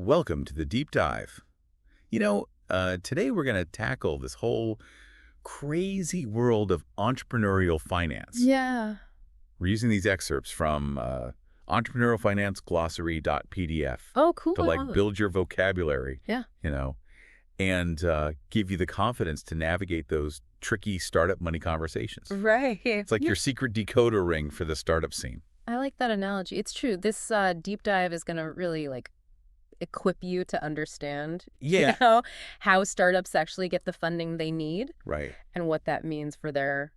Welcome to the deep dive. Today we're going to tackle this whole crazy world of entrepreneurial finance. Yeah. We're using these excerpts from entrepreneurialfinanceglossary.pdf Oh, cool. to build your vocabulary, Yeah. and give you the confidence to navigate those tricky startup money conversations. Right. It's like your secret decoder ring for the startup scene. I like that analogy. It's true. This deep dive is going to really equip you to understand Yeah. how startups actually get the funding they need Right. and what that means for their,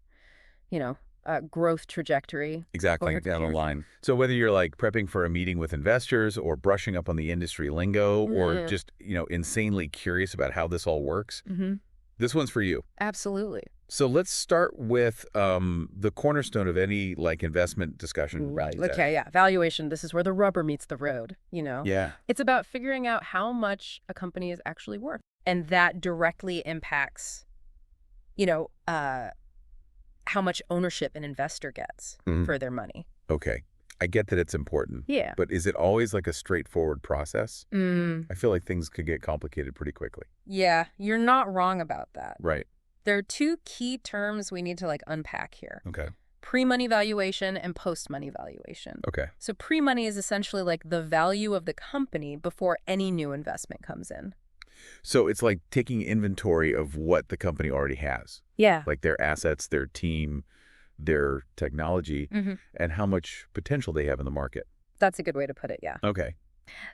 growth trajectory. Exactly, Over down the years. line. So whether you're prepping for a meeting with investors or brushing up on the industry lingo or Yeah. just, insanely curious about how this all works, Mm-hmm. this one's for you. Absolutely. So let's start with the cornerstone of any investment discussion. Right. Okay, yeah. Valuation. This is where the rubber meets the road, Yeah. It's about figuring out how much a company is actually worth. And that directly impacts, how much ownership an investor gets Mhm. for their money. Okay. I get that it's important. Yeah. But is it always a straightforward process? I feel like things could get complicated pretty quickly. Yeah, you're not wrong about that. Right. There are two key terms we need to unpack here. Okay. Pre-money valuation and post-money valuation. Okay. So pre-money is essentially the value of the company before any new investment comes in. So it's like taking inventory of what the company already has. Yeah. Their assets, their team, their technology, and how much potential they have in the market. That's a good way to put it, yeah. Okay.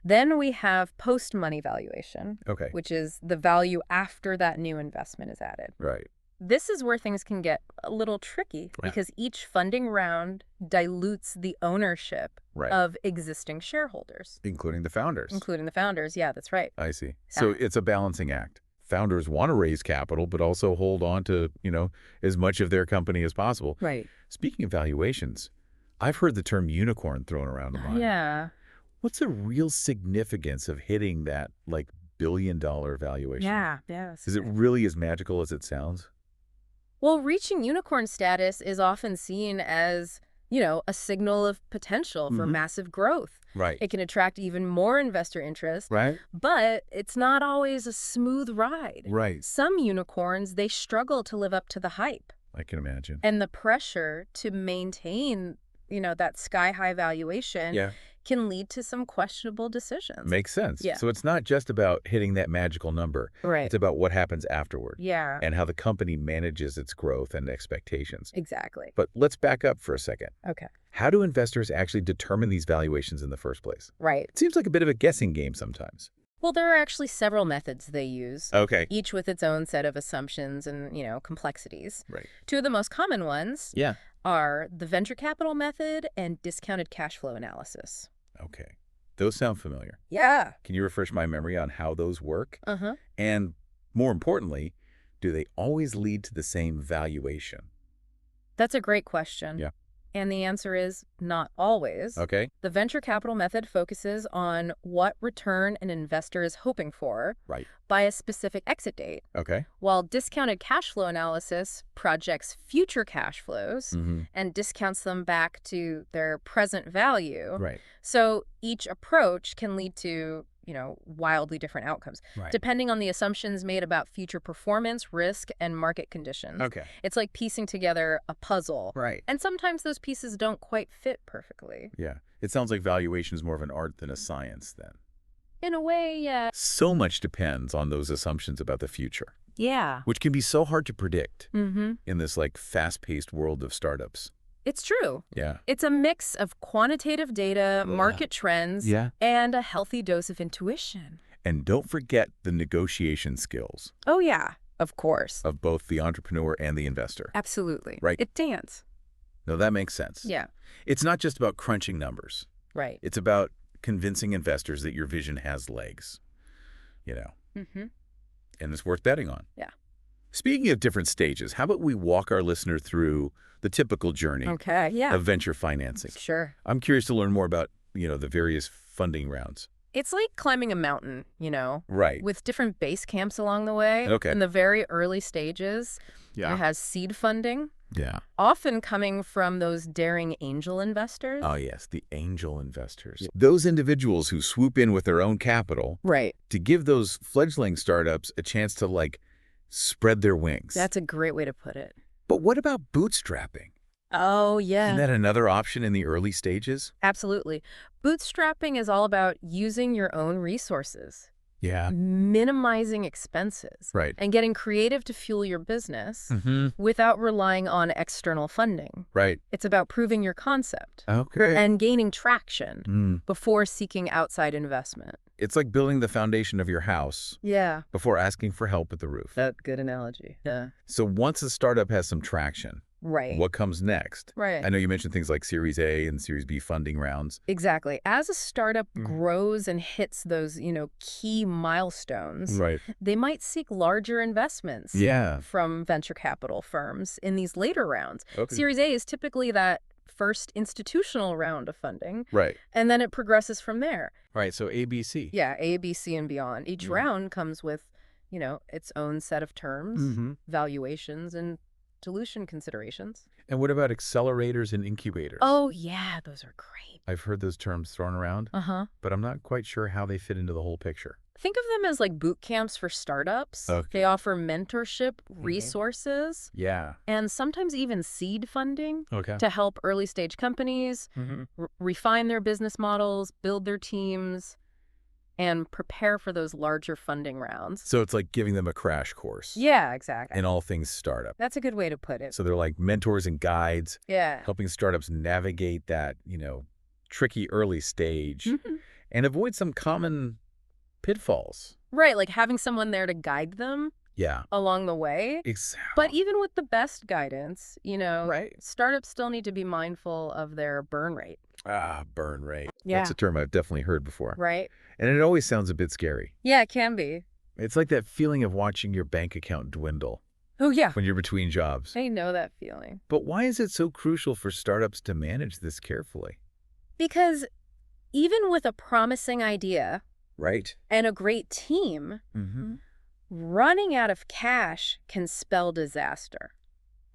Then we have post-money valuation, Okay. which is the value after that new investment is added. Right. This is where things can get a little tricky Yeah. because each funding round dilutes the ownership Right. of existing shareholders, Including the founders. including the founders. Yeah, that's right. I see. So it's a balancing act. Founders want to raise capital, but also hold on to, as much of their company as possible. Right. Speaking of valuations, I've heard the term unicorn thrown around a lot. Yeah. What's the real significance of hitting that, billion-dollar valuation? Yes. Is it really as magical as it sounds? Well, reaching unicorn status is often seen as, a signal of potential for massive growth. Right. It can attract even more investor interest, Right? but it's not always a smooth ride. Right. Some unicorns, they struggle to live up to the hype I can imagine. and the pressure to maintain, that sky-high valuation Yeah. can lead to some questionable decisions. Makes sense. Yeah. So it's not just about hitting that magical number. Right. It's about what happens afterward Yeah, and how the company manages its growth and expectations. exactly. But let's back up for a second. Okay. How do investors actually determine these valuations in the first place? Right. It seems like a bit of a guessing game sometimes. Well, there are actually several methods they use, Okay. each with its own set of assumptions and, complexities. Right. Two of the most common ones Yeah. are the venture capital method and discounted cash flow analysis. Okay. Those sound familiar. Yeah. Can you refresh my memory on how those work? Uh-huh. And more importantly, do they always lead to the same valuation? That's a great question. Yeah. And the answer is not always. Okay. The venture capital method focuses on what return an investor is hoping for Right. by a specific exit date, Okay. while discounted cash flow analysis projects future cash flows Mm-hmm. and discounts them back to their present value. Right. So each approach can lead to, wildly different outcomes, Right. depending on the assumptions made about future performance, risk, and market conditions. Okay. It's like piecing together a puzzle. Right. And sometimes those pieces don't quite fit perfectly. Yeah. It sounds like valuation is more of an art than a science then. In a way, yeah. So much depends on those assumptions about the future, Yeah. which can be so hard to predict Mm-hmm. in this fast-paced world of startups. It's true. Yeah. It's a mix of quantitative data, market trends, Yeah. and a healthy dose of intuition. And don't forget the negotiation skills Oh, yeah. Of course. of both the entrepreneur and the investor. Absolutely. Right. It dance. No, that makes sense. Yeah. It's not just about crunching numbers. Right. It's about convincing investors that your vision has legs, Mm-hmm. and it's worth betting on. Yeah. Speaking of different stages, how about we walk our listener through the typical journey Okay. Yeah. of venture financing? Sure. I'm curious to learn more about, the various funding rounds. It's like climbing a mountain, Right. with different base camps along the way. Okay. In the very early stages, Yeah. it has seed funding, Yeah. often coming from those daring angel investors. Oh, yes, the angel investors. Those individuals who swoop in with their own capital Right. to give those fledgling startups a chance to, like, spread their wings. That's a great way to put it. But what about bootstrapping? Oh, Isn't yeah. that another option in the early stages? Absolutely. Bootstrapping is all about using your own resources, Yeah. minimizing expenses, Right. and getting creative to fuel your business Mm-hmm. without relying on external funding. Right. It's about proving your concept Okay. and gaining traction Mm. before seeking outside investment. It's like building the foundation of your house Yeah. before asking for help with the roof. That's a good analogy. Yeah. So once a startup has some traction, Right. what comes next? Right. I know you mentioned things like Series A and Series B funding rounds. Exactly. As a startup Mm. grows and hits those, key milestones, Right. they might seek larger investments Yeah. from venture capital firms in these later rounds. Okay. Series A is typically that first institutional round of funding, Right. and then it progresses from there. Right. So ABC. Yeah, A, B, C, and beyond. Each round comes with, its own set of terms, Mm-hmm. valuations, and dilution considerations. And what about accelerators and incubators? Oh, yeah, those are great. I've heard those terms thrown around, Uh-huh. but I'm not quite sure how they fit into the whole picture. Think of them as like boot camps for startups. Okay. They offer mentorship, resources, Yeah. and sometimes even seed funding Okay. to help early stage companies Mm-hmm. refine their business models, build their teams, and prepare for those larger funding rounds. So it's like giving them a crash course Yeah, exactly. in all things startup. That's a good way to put it. So they're like mentors and guides, Yeah. helping startups navigate that, tricky early stage Mhm. and avoid some common pitfalls. Right, like having someone there to guide them Yeah. along the way. Exactly. But even with the best guidance, Right. startups still need to be mindful of their burn rate. Burn rate. Yeah. That's a term I've definitely heard before. Right? And it always sounds a bit scary. Yeah, it can be. It's like that feeling of watching your bank account dwindle Oh, yeah. when you're between jobs. I know that feeling. But why is it so crucial for startups to manage this carefully? Because even with a promising idea Right. and a great team, Mm-hmm. running out of cash can spell disaster.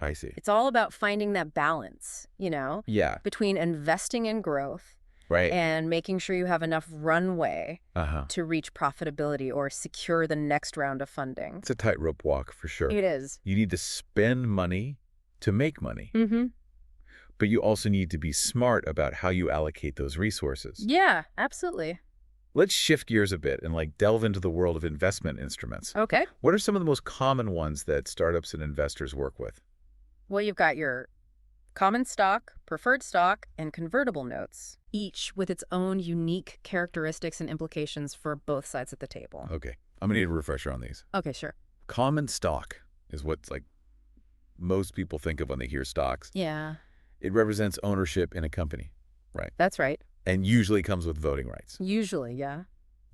I see. It's all about finding that balance, Yeah. between investing in growth Right. and making sure you have enough runway Uh-huh. to reach profitability or secure the next round of funding. It's a tightrope walk for sure. It is. You need to spend money to make money, Mm-hmm. but you also need to be smart about how you allocate those resources. Yeah, absolutely. Let's shift gears a bit and delve into the world of investment instruments. Okay. What are some of the most common ones that startups and investors work with? Well, you've got your common stock, preferred stock, and convertible notes, each with its own unique characteristics and implications for both sides of the table. Okay. I'm going to need a refresher on these. Okay, sure. Common stock is what most people think of when they hear stocks. Yeah, It represents ownership in a company, right? that's right. And usually comes with voting rights. Usually, yeah.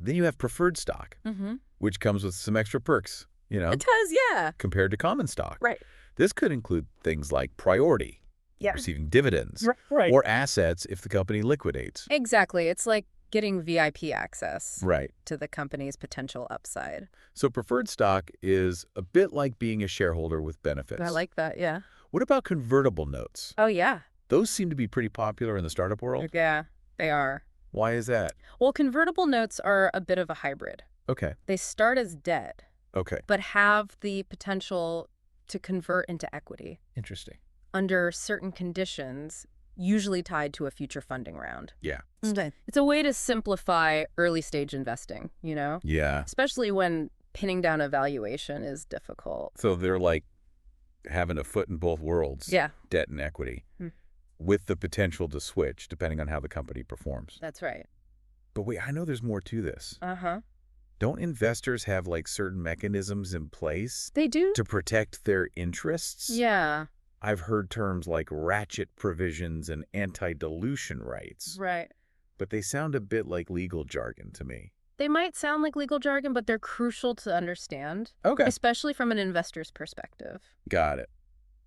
Then you have preferred stock, Mm-hmm. which comes with some extra perks, It does, yeah. compared to common stock. Right. This could include things like priority, Yeah. receiving dividends, Right. or assets if the company liquidates. Exactly. It's like getting VIP access Right. to the company's potential upside. So preferred stock is a bit like being a shareholder with benefits. I like that, yeah. What about convertible notes? Oh, yeah. Those seem to be pretty popular in the startup world. Yeah, they are. Why is that? Well, convertible notes are a bit of a hybrid. Okay. They start as debt, Okay. but have the potential to convert into equity Interesting. under certain conditions, usually tied to a future funding round. Yeah. It's a way to simplify early stage investing, Yeah. especially when pinning down a valuation is difficult. So they're like having a foot in both worlds. Yeah, Debt and equity. Hmm. With the potential to switch depending on how the company performs. that's right. But wait, I know there's more to this. Uh-huh. Don't investors have certain mechanisms in place They do? to protect their interests? Yeah, I've heard terms like ratchet provisions and anti-dilution rights, right. but they sound a bit like legal jargon to me. They might sound like legal jargon, but they're crucial to understand, Okay. especially from an investor's perspective. Got it.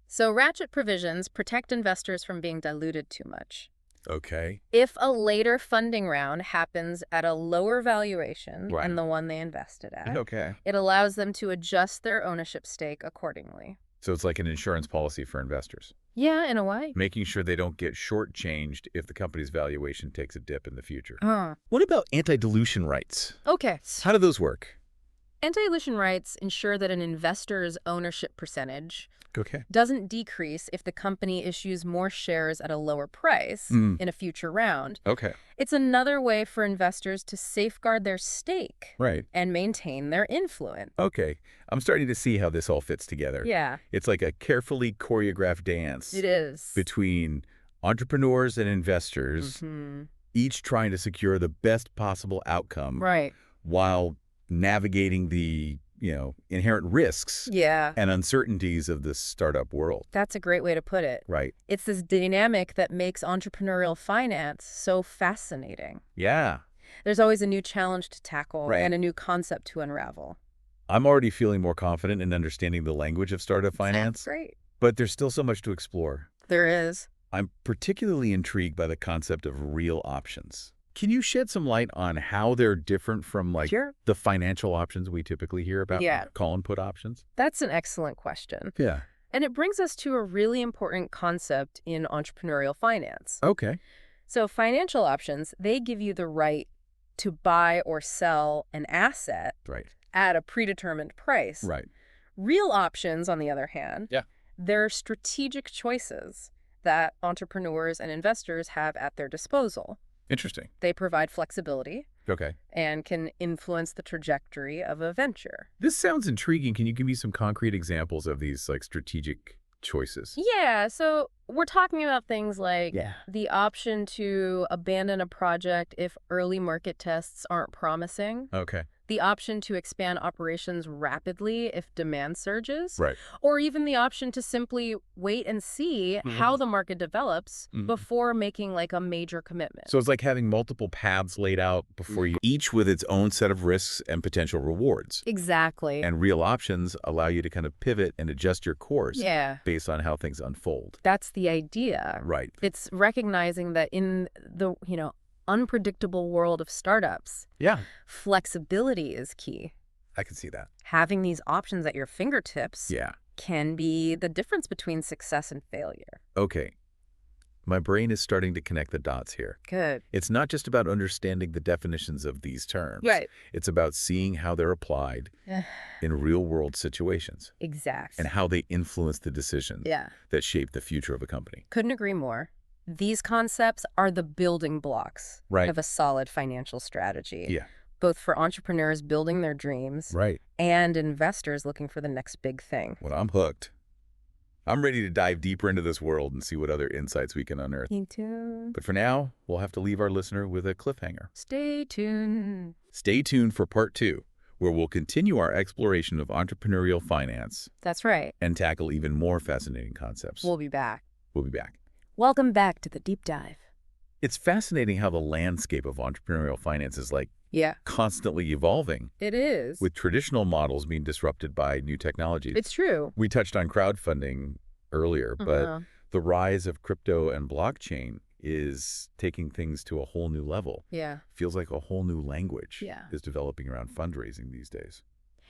So ratchet provisions protect investors from being diluted too much. Okay. If a later funding round happens at a lower valuation Right. than the one they invested at, Okay. it allows them to adjust their ownership stake accordingly. So it's like an insurance policy for investors, Yeah, in a way. making sure they don't get shortchanged if the company's valuation takes a dip in the future. Uh, What about anti-dilution rights? okay. How do those work? Anti-dilution rights ensure that an investor's ownership percentage Okay. doesn't decrease if the company issues more shares at a lower price Mm. in a future round. Okay. It's another way for investors to safeguard their stake Right. and maintain their influence. Okay. I'm starting to see how this all fits together. Yeah, It's like a carefully choreographed dance it is. between entrepreneurs and investors, Mhm. each trying to secure the best possible outcome Right. while navigating the, inherent risks Yeah, and uncertainties of the startup world. that's a great way to put it. Right. It's this dynamic that makes entrepreneurial finance so fascinating. Yeah. There's always a new challenge to tackle Right. and a new concept to unravel. I'm already feeling more confident in understanding the language of startup That's finance, great. but there's still so much to explore. There is. I'm particularly intrigued by the concept of real options. Can you shed some light on how they're different from Sure. the financial options we typically hear about? Yeah. Call and put options? That's an excellent question. Yeah. And it brings us to a really important concept in entrepreneurial finance. Okay. So financial options, they give you the right to buy or sell an asset Right. at a predetermined price. Right. Real options, on the other hand, Yeah. they're strategic choices that entrepreneurs and investors have at their disposal. Interesting. They provide flexibility Okay. and can influence the trajectory of a venture. This sounds intriguing. Can you give me some concrete examples of these strategic choices? Yeah, so we're talking about things like Yeah. the option to abandon a project if early market tests aren't promising, Okay. the option to expand operations rapidly if demand surges, Right. or even the option to simply wait and see how the market develops Mhm. before making like a major commitment. So it's like having multiple paths laid out before you, each with its own set of risks and potential rewards. Exactly. And real options allow you to kind of pivot and adjust your course Yeah, based on how things unfold. that's the idea. Right. It's recognizing that in the, unpredictable world of startups, Yeah. flexibility is key. I can see that. Having these options at your fingertips Yeah. can be the difference between success and failure. Okay. My brain is starting to connect the dots here. Good. It's not just about understanding the definitions of these terms. Right. It's about seeing how they're applied in real-world situations Exact. and how they influence the decisions Yeah. that shape the future of a company. Couldn't agree more. These concepts are the building blocks Right. of a solid financial strategy, Yeah. both for entrepreneurs building their dreams Right. and investors looking for the next big thing. Well, I'm hooked. I'm ready to dive deeper into this world and see what other insights we can unearth. Me too. But for now, we'll have to leave our listener with a cliffhanger. Stay tuned. Stay tuned for part 2, where we'll continue our exploration of entrepreneurial finance That's right. and tackle even more fascinating concepts. We'll be back. We'll be back. Welcome back to the deep dive. It's fascinating how the landscape of entrepreneurial finance is Yeah, constantly evolving, it is. with traditional models being disrupted by new technologies. It's true. We touched on crowdfunding earlier, but the rise of crypto and blockchain is taking things to a whole new level. Yeah. Feels like a whole new language Yeah. is developing around fundraising these days.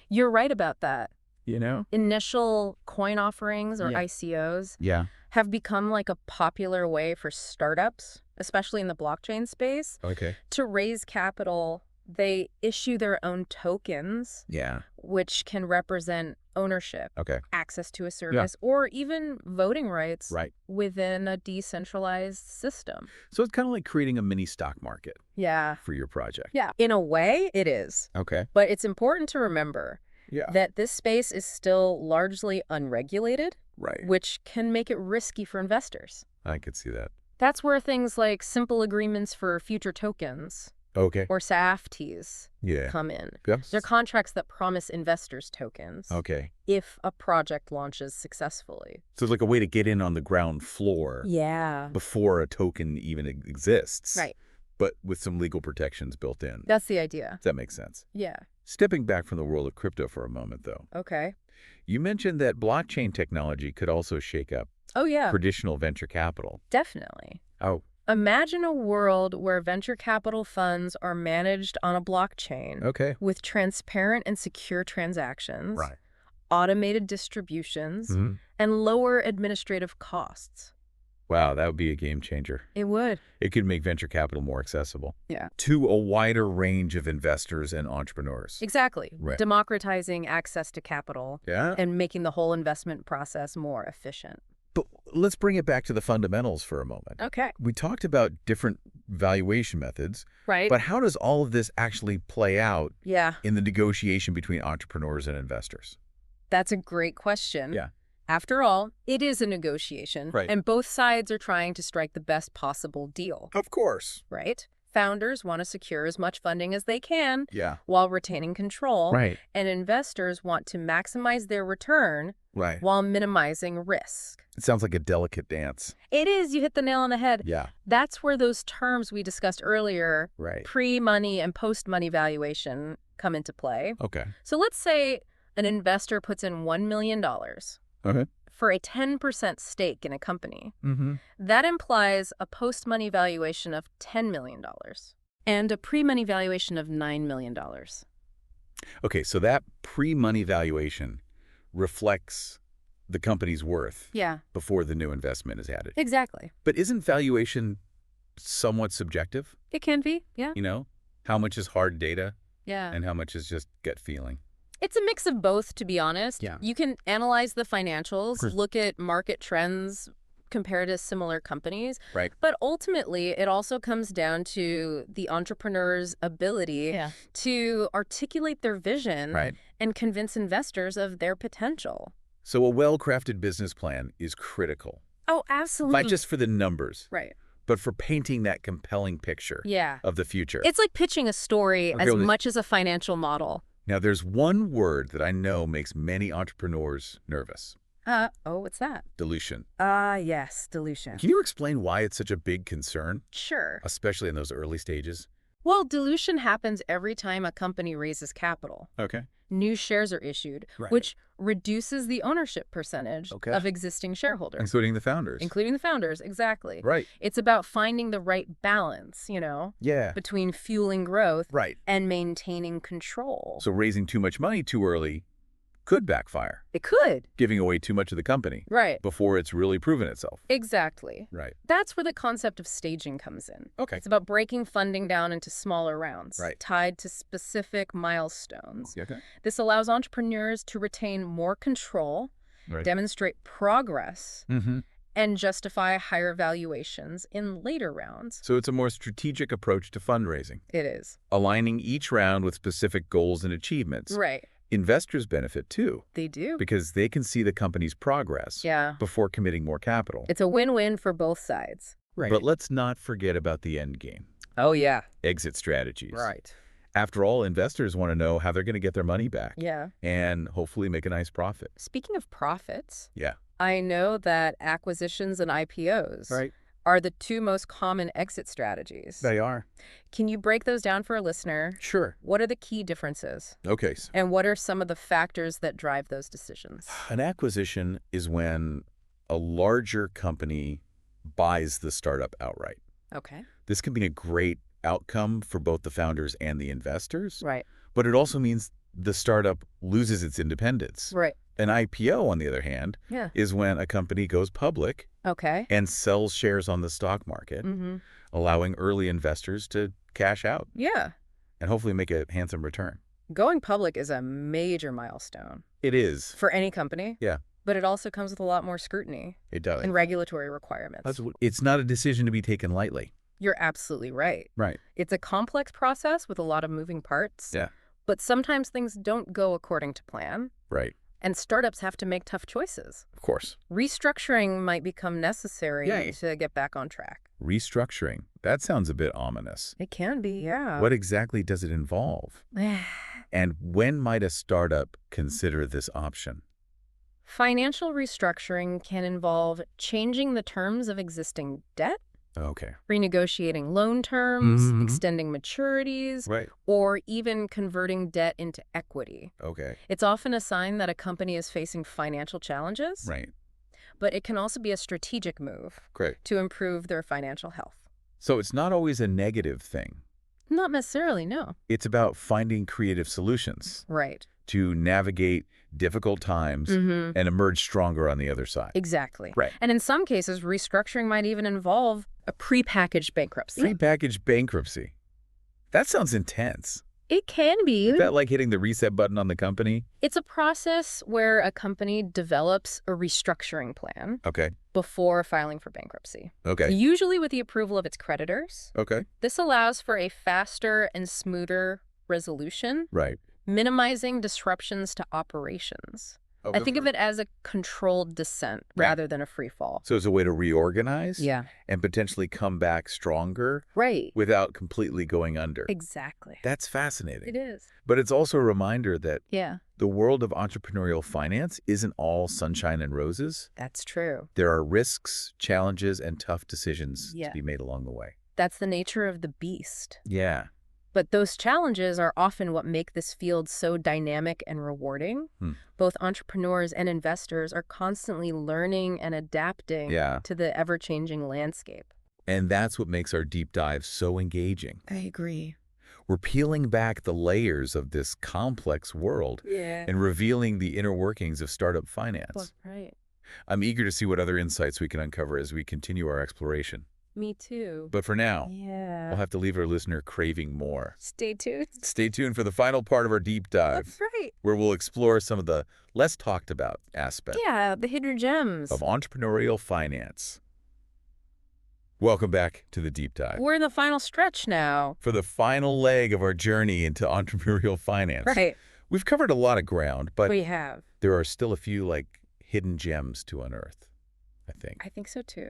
You're right about that. You know? Initial coin offerings or Yeah. ICOs Yeah. have become like a popular way for startups, especially in the blockchain space, Okay. to raise capital. They issue their own tokens, Yeah. which can represent ownership, Okay. access to a service, or even voting rights Right. within a decentralized system. So it's kind of like creating a mini stock market Yeah. for your project. Yeah. In a way, it is. Okay. But it's important to remember Yeah. that this space is still largely unregulated, Right. which can make it risky for investors. I could see that. That's where things like simple agreements for future tokens Okay. or SAFTs Yeah. come in. Yes. They're contracts that promise investors tokens Okay. if a project launches successfully. So it's like a way to get in on the ground floor Yeah. before a token even exists. Right. But with some legal protections built in. That's the idea. Does that make sense? Yeah. Stepping back from the world of crypto for a moment, though, Okay. you mentioned that blockchain technology could also shake up Oh, yeah. traditional venture capital. Definitely. Oh, Imagine a world where venture capital funds are managed on a blockchain okay. with transparent and secure transactions. Right. automated distributions, Hmm. and lower administrative costs. Wow, that would be a game changer. It would. It could make venture capital more accessible. Yeah. To a wider range of investors and entrepreneurs. Exactly. Right. Democratizing access to capital Yeah. and making the whole investment process more efficient. But let's bring it back to the fundamentals for a moment. Okay. We talked about different valuation methods, Right. but how does all of this actually play out Yeah, in the negotiation between entrepreneurs and investors? that's a great question. Yeah. After all, it is a negotiation, Right. and both sides are trying to strike the best possible deal, Of course. right? Founders want to secure as much funding as they can Yeah. while retaining control, Right. and investors want to maximize their return Right. while minimizing risk. It sounds like a delicate dance. It is, you hit the nail on the head. Yeah. That's where those terms we discussed earlier, Right. pre-money and post-money valuation, come into play. Okay. So let's say an investor puts in $1 million Okay. for a 10% stake in a company. Mm-hmm. That implies a post-money valuation of $10 million and a pre-money valuation of $9 million. Okay, so that pre-money valuation reflects the company's worth Yeah, before the new investment is added. exactly. But isn't valuation somewhat subjective? It can be, yeah. You know, how much is hard data Yeah. and how much is just gut feeling? It's a mix of both, to be honest. Yeah. You can analyze the financials, course. look at market trends compared to similar companies. Right. But ultimately, it also comes down to the entrepreneur's ability to articulate their vision Right. and convince investors of their potential. So a well-crafted business plan is critical, Oh, absolutely. not just for the numbers, Right. but for painting that compelling picture Yeah. of the future. It's like pitching a story Okay, as well, much as a financial model. Now, there's one word that I know makes many entrepreneurs nervous. What's that? Dilution. Yes, dilution. Can you explain why it's such a big concern, Sure. especially in those early stages? Well, dilution happens every time a company raises capital. Okay. New shares are issued, Right. which reduces the ownership percentage Okay. of existing shareholders, Including the founders. including the founders, exactly. Right. It's about finding the right balance, Yeah. between fueling growth Right. and maintaining control. So raising too much money too early could backfire, It could. giving away too much of the company Right. before it's really proven itself. Exactly. Right. That's where the concept of staging comes in. Okay. It's about breaking funding down into smaller rounds, Right. tied to specific milestones. Okay. This allows entrepreneurs to retain more control, Right. demonstrate progress, Mm-hmm. and justify higher valuations in later rounds. So it's a more strategic approach to fundraising, It is. aligning each round with specific goals and achievements. Right. Investors benefit too, They do. because they can see the company's progress Yeah. before committing more capital. It's a win-win for both sides. Right. But let's not forget about the end game, Oh, yeah. exit strategies. Right. After all, investors want to know how they're going to get their money back Yeah. and hopefully make a nice profit. Speaking of profits, Yeah. I know that acquisitions and IPOs are the two most common exit strategies. They are. Can you break those down for a listener? Sure. What are the key differences? Okay. And what are some of the factors that drive those decisions? An acquisition is when a larger company buys the startup outright. Okay. This can be a great outcome for both the founders and the investors, Right. but it also means the startup loses its independence. Right. An IPO, on the other hand, Yeah. is when a company goes public Okay. and sells shares on the stock market, Mm-hmm. allowing early investors to cash out Yeah. and hopefully make a handsome return. Going public is a major milestone It is. for any company. Yeah. But it also comes with a lot more scrutiny It does. and regulatory requirements. It's not a decision to be taken lightly. You're absolutely right. Right. It's a complex process with a lot of moving parts. Yeah. But sometimes things don't go according to plan, Right. and startups have to make tough choices. Of course. Restructuring might become necessary Yay. to get back on track. Restructuring. That sounds a bit ominous. It can be, yeah. What exactly does it involve? And when might a startup consider this option? Financial restructuring can involve changing the terms of existing debt, Okay. renegotiating loan terms, Mhm. extending maturities, Right. or even converting debt into equity. Okay. It's often a sign that a company is facing financial challenges, Right. but it can also be a strategic move Great. to improve their financial health. So it's not always a negative thing. Not necessarily, no. It's about finding creative solutions Right. to navigate difficult times Mm-hmm. and emerge stronger on the other side. Exactly. Right. And in some cases, restructuring might even involve a prepackaged bankruptcy. Prepackaged bankruptcy. That sounds intense. It can be. Is that like hitting the reset button on the company? It's a process where a company develops a restructuring plan Okay. before filing for bankruptcy. Okay. Usually with the approval of its creditors. Okay. This allows for a faster and smoother resolution, Right. minimizing disruptions to operations. I think of it as a controlled descent Yeah. rather than a free fall. So it's a way to reorganize Yeah. and potentially come back stronger Right. without completely going under. Exactly. That's fascinating. It is. But it's also a reminder that Yeah, the world of entrepreneurial finance isn't all sunshine and roses. that's true. There are risks, challenges, and tough decisions Yeah. to be made along the way. That's the nature of the beast. Yeah. But those challenges are often what make this field so dynamic and rewarding. Both entrepreneurs and investors are constantly learning and adapting Yeah. to the ever-changing landscape. And that's what makes our deep dive so engaging. I agree. We're peeling back the layers of this complex world Yeah. and revealing the inner workings of startup finance. Right. I'm eager to see what other insights we can uncover as we continue our exploration. Me too. But for now, Yeah. we'll have to leave our listener craving more. Stay tuned. Stay tuned for the final part of our deep dive, That's right. where we'll explore some of the less talked about aspects Yeah, the hidden gems. of entrepreneurial finance. Welcome back to the deep dive. We're in the final stretch now. For the final leg of our journey into entrepreneurial finance. Right. We've covered a lot of ground, but We have. there are still a few hidden gems to unearth, I think, I think so too.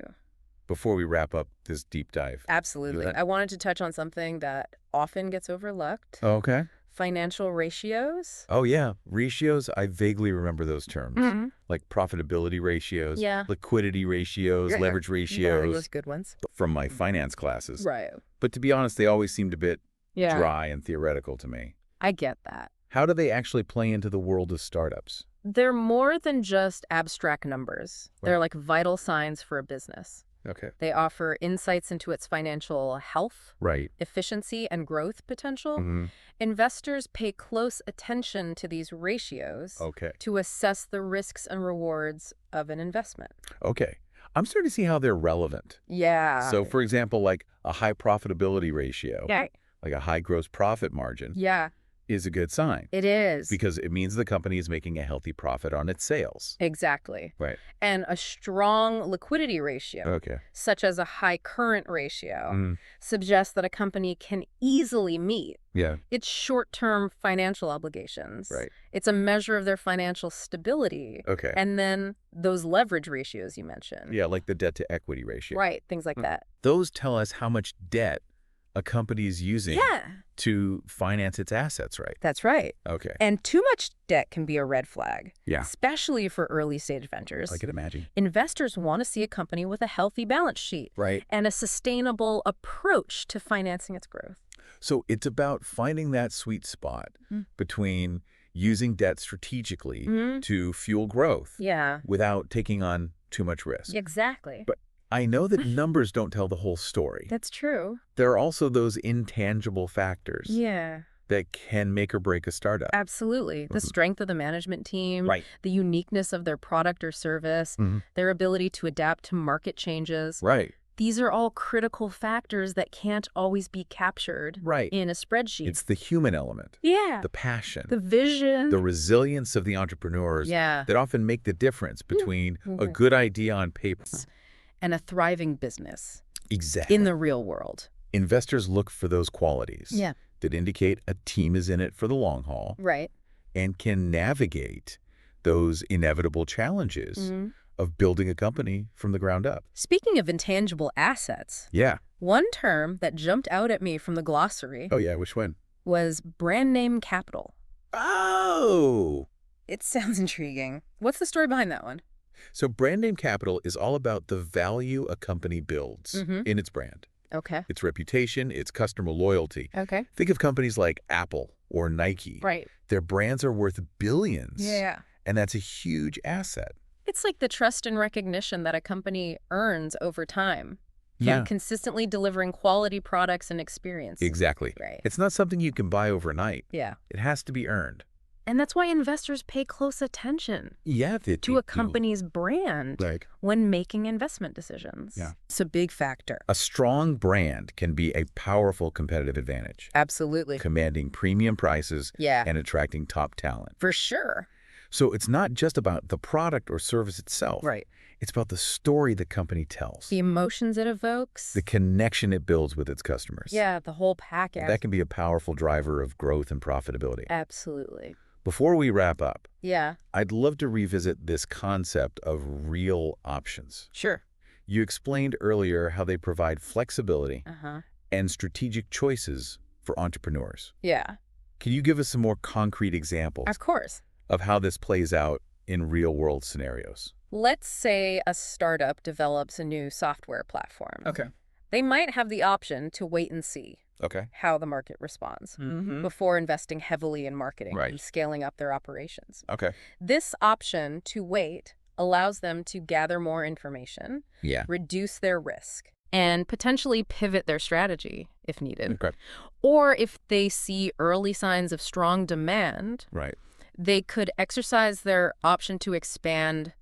before we wrap up this deep dive. Absolutely. that? I wanted to touch on something that often gets overlooked. Okay. Financial ratios. Oh, yeah. Ratios, I vaguely remember those terms. Like profitability ratios, Yeah. liquidity ratios, Yeah. leverage ratios Those good ones. from my finance classes. Right. But to be honest, they always seemed a bit Yeah. dry and theoretical to me. I get that. How do they actually play into the world of startups? They're more than just abstract numbers. Right. They're like vital signs for a business. Okay. They offer insights into its financial health, Right. efficiency, and growth potential. Mhm. Investors pay close attention to these ratios Okay. to assess the risks and rewards of an investment. Okay. I'm starting to see how they're relevant. Yeah. So, for example, like a high profitability ratio, yeah. like a high gross profit margin, Yeah, is a good sign it is. because it means the company is making a healthy profit on its sales. Exactly. Right. And a strong liquidity ratio, Okay. such as a high current ratio, Mm, suggests that a company can easily meet yeah. its short-term financial obligations. Right. It's a measure of their financial stability. Okay. And then those leverage ratios you mentioned. Yeah, like the debt to equity ratio. Right, things like that. Those tell us how much debt a company is using Yeah, to finance its assets, right? that's right. Okay. And too much debt can be a red flag, Yeah. especially for early-stage ventures. I can imagine. Investors want to see a company with a healthy balance sheet Right. and a sustainable approach to financing its growth. So it's about finding that sweet spot between using debt strategically to fuel growth Yeah, without taking on too much risk. exactly. But I know that numbers don't tell the whole story. That's true. There are also those intangible factors Yeah, that can make or break a startup. absolutely. The strength of the management team, Right. the uniqueness of their product or service, Mhm. their ability to adapt to market changes. Right. These are all critical factors that can't always be captured Right. in a spreadsheet. It's the human element, Yeah, the passion, the vision. the resilience of the entrepreneurs Yeah, that often make the difference between a Mhm. good idea on paper. and a thriving business Exactly. in the real world. Investors look for those qualities Yeah. that indicate a team is in it for the long haul Right. and can navigate those inevitable challenges Mhm. of building a company from the ground up. Speaking of intangible assets, Yeah. one term that jumped out at me from the glossary Oh, yeah. Which one? was brand name capital. Oh! It sounds intriguing. What's the story behind that one? So brand name capital is all about the value a company builds in its brand, Okay. its reputation, its customer loyalty. Okay. Think of companies like Apple or Nike. Right. Their brands are worth billions. Yeah. And that's a huge asset. It's like the trust and recognition that a company earns over time from Yeah. consistently delivering quality products and experience. Exactly. Right. It's not something you can buy overnight. Yeah. It has to be earned. And that's why investors pay close attention Yeah, to a company's brand Like, when making investment decisions. Yeah. It's a big factor. a strong brand can be a powerful competitive advantage, Absolutely. commanding premium prices Yeah, and attracting top talent. for sure. So it's not just about the product or service itself. Right. It's about the story the company tells, The emotions it evokes. the connection it builds with its customers. Yeah, the whole package. That can be a powerful driver of growth and profitability. Absolutely. Before we wrap up, Yeah, I'd love to revisit this concept of real options. sure. You explained earlier how they provide flexibility Uh-huh. and strategic choices for entrepreneurs. Yeah, Can you give us some more concrete examples of course. of how this plays out in real-world scenarios? Let's say a startup develops a new software platform. Okay. They might have the option to wait and see Okay. how the market responds before investing heavily in marketing Right. and scaling up their operations. Okay. This option to wait allows them to gather more information, Yeah. reduce their risk, and potentially pivot their strategy if needed. Okay. Or if they see early signs of strong demand, Right. they could exercise their option to expand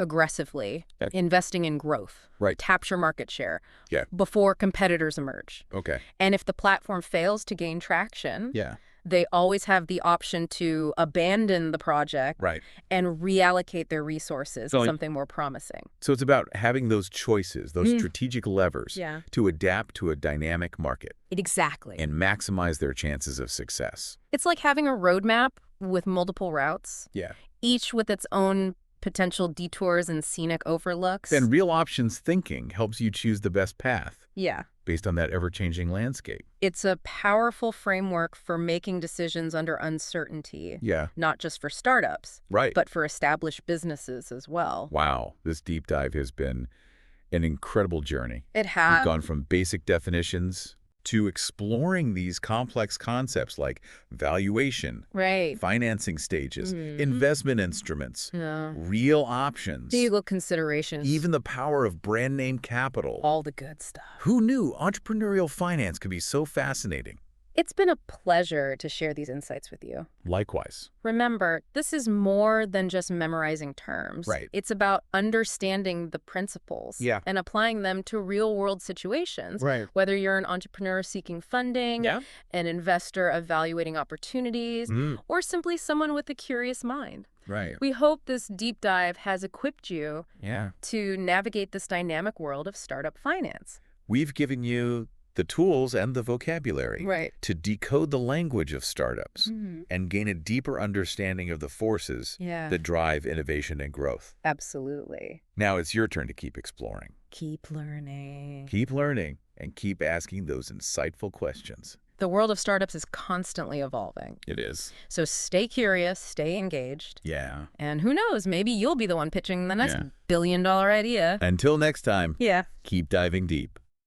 aggressively, Okay. investing in growth, Right. capture market share Yeah. before competitors emerge. Okay. And if the platform fails to gain traction, Yeah. they always have the option to abandon the project Right. and reallocate their resources So- to something more promising. So it's about having those choices, those strategic levers Yeah. to adapt to a dynamic market Exactly. and maximize their chances of success. It's like having a roadmap with multiple routes, Yeah. each with its own potential detours and scenic overlooks. Then real options thinking helps you choose the best path Yeah. based on that ever-changing landscape. It's a powerful framework for making decisions under uncertainty, Yeah. not just for startups, Right. but for established businesses as well. Wow, this deep dive has been an incredible journey. It We've has. gone from basic definitions to exploring these complex concepts like valuation, Right. financing stages, Mhm. investment instruments, Yeah. real options, Legal considerations. even the power of brand name capital. all the good stuff. Who knew entrepreneurial finance could be so fascinating? It's been a pleasure to share these insights with you. Likewise. Remember, this is more than just memorizing terms. Right. It's about understanding the principles Yeah. and applying them to real-world situations. Right. Whether you're an entrepreneur seeking funding, Yeah. an investor evaluating opportunities, or simply someone with a curious mind. Right. We hope this deep dive has equipped you Yeah. to navigate this dynamic world of startup finance. We've given you the tools and the vocabulary Right. to decode the language of startups Mhm. and gain a deeper understanding of the forces Yeah, that drive innovation and growth. absolutely. Now it's your turn to keep exploring. Keep learning. Keep learning and keep asking those insightful questions. The world of startups is constantly evolving. It is. So stay curious, stay engaged, Yeah. and who knows, maybe you'll be the one pitching the next Yeah. billion-dollar idea. Until next time, Yeah. keep diving deep.